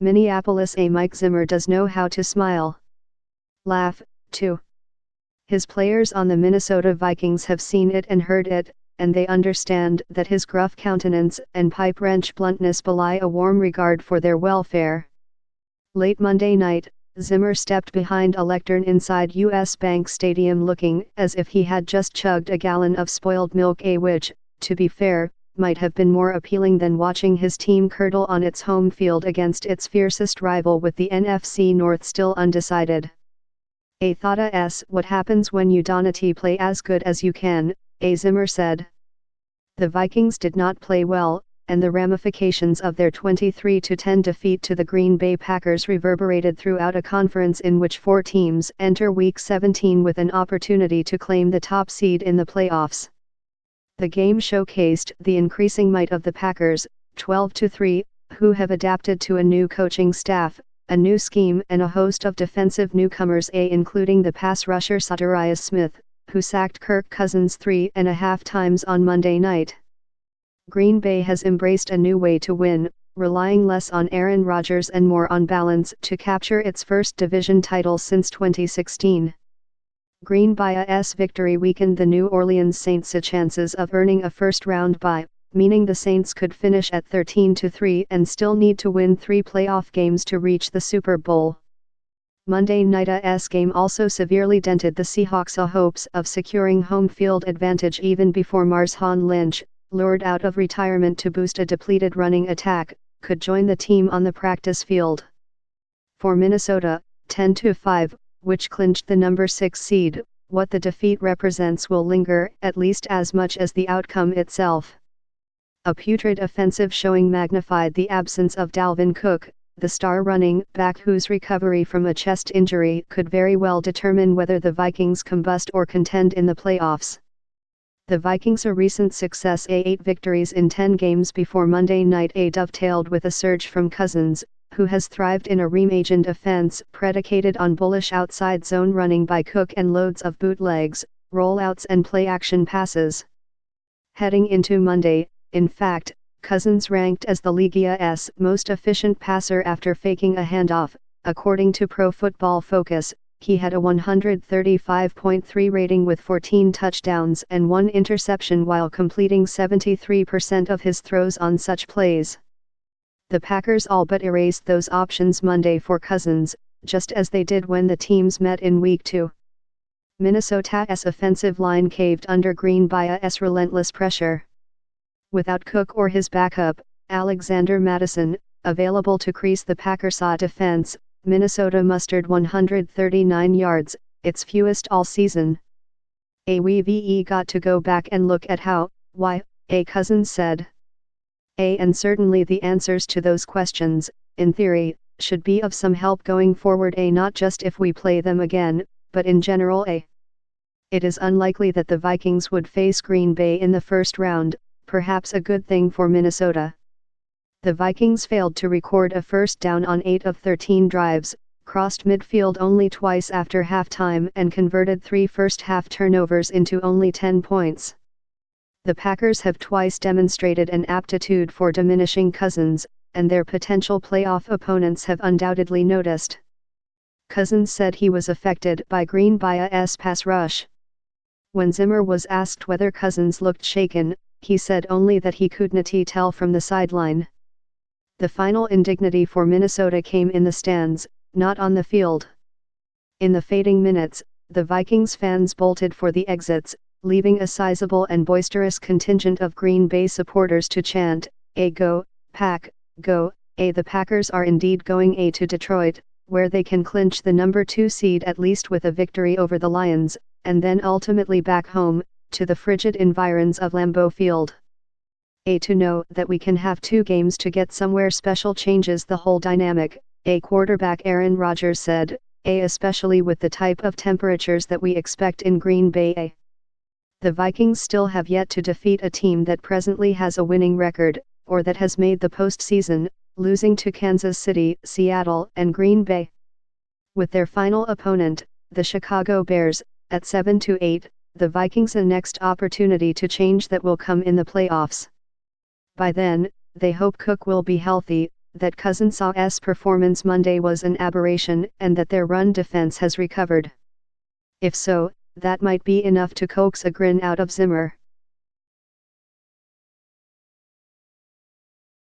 Minneapolis A. Mike Zimmer does know how to smile. Laugh, too. His players on the Minnesota Vikings have seen it and heard it, and they understand that his gruff countenance and pipe-wrench bluntness belie a warm regard for their welfare. Late Monday night, Zimmer stepped behind a lectern inside U.S. Bank Stadium looking as if he had just chugged a gallon of spoiled milk, which, to be fair, might have been more appealing than watching his team curdle on its home field against its fiercest rival with the N.F.C. North still undecided. Thoughta what happens when you don't play as good as you can, Zimmer said. The Vikings did not play well, and the ramifications of their 23-10 defeat to the Green Bay Packers reverberated throughout a conference in which 4 teams enter Week 17 with an opportunity to claim the top seed in the playoffs. The game showcased the increasing might of the Packers, 12-3, who have adapted to a new coaching staff, a new scheme and a host of defensive newcomers, including the pass rusher Sadarius Smith, who sacked Kirk Cousins 3.5 times on Monday night. Green Bay has embraced a new way to win, relying less on Aaron Rodgers and more on balance to capture its first division title since 2016. Green Bay's victory weakened the New Orleans Saints' chances of earning a first-round bye, meaning the Saints could finish at 13-3 and still need to win 3 playoff games to reach the Super Bowl. Monday night's game also severely dented the Seahawks' hopes of securing home field advantage even before Marshawn Lynch, lured out of retirement to boost a depleted running attack, could join the team on the practice field. For Minnesota, 10-5, which clinched the number 6 seed, what the defeat represents will linger at least as much as the outcome itself. A putrid offensive showing magnified the absence of Dalvin Cook, the star running back whose recovery from a chest injury could very well determine whether the Vikings combust or contend in the playoffs. The Vikings' recent success, 8 victories in 10 games before Monday night, dovetailed with a surge from Cousins, who has thrived in a reimagined offense predicated on bullish outside zone running by Cook and loads of bootlegs, rollouts and play-action passes. Heading into Monday, in fact, Cousins ranked as the league's most efficient passer after faking a handoff. According to Pro Football Focus, he had a 135.3 rating with 14 touchdowns and 1 interception while completing 73% of his throws on such plays. The Packers all but erased those options Monday for Cousins, just as they did when the teams met in Week 2. Minnesota's offensive line caved under Green Bay's relentless pressure. Without Cook or his backup, Alexander Mattison, available to crease the Packers' defense, Minnesota mustered 139 yards, its fewest all season. We've got to go back and look at how, why, Cousins said. And certainly the answers to those questions, in theory, should be of some help going forward, not just if we play them again, but in general. It is unlikely that the Vikings would face Green Bay in the first round, perhaps a good thing for Minnesota. The Vikings failed to record a first down on 8 of 13 drives, crossed midfield only twice after halftime and converted 3 first-half turnovers into only 10 points. The Packers have twice demonstrated an aptitude for diminishing Cousins, and their potential playoff opponents have undoubtedly noticed. Cousins said he was affected by Green Bay's pass rush. When Zimmer was asked whether Cousins looked shaken, he said only that he couldn't tell from the sideline. The final indignity for Minnesota came in the stands, not on the field. In the fading minutes, the Vikings fans bolted for the exits, leaving a sizable and boisterous contingent of Green Bay supporters to chant, "Go, Pack, go!" The Packers are indeed going to Detroit, where they can clinch the number 2 seed at least with a victory over the Lions, and then ultimately back home, to the frigid environs of Lambeau Field. To know that we can have 2 games to get somewhere special changes the whole dynamic, quarterback Aaron Rodgers said, especially with the type of temperatures that we expect in Green Bay. The Vikings still have yet to defeat a team that presently has a winning record, or that has made the postseason, losing to Kansas City, Seattle, and Green Bay. With their final opponent, the Chicago Bears, at 7-8, the Vikings' next opportunity to change that will come in the playoffs. By then, they hope Cook will be healthy, that Cousin Saw's performance Monday was an aberration and that their run defense has recovered. If so, that might be enough to coax a grin out of Zimmer.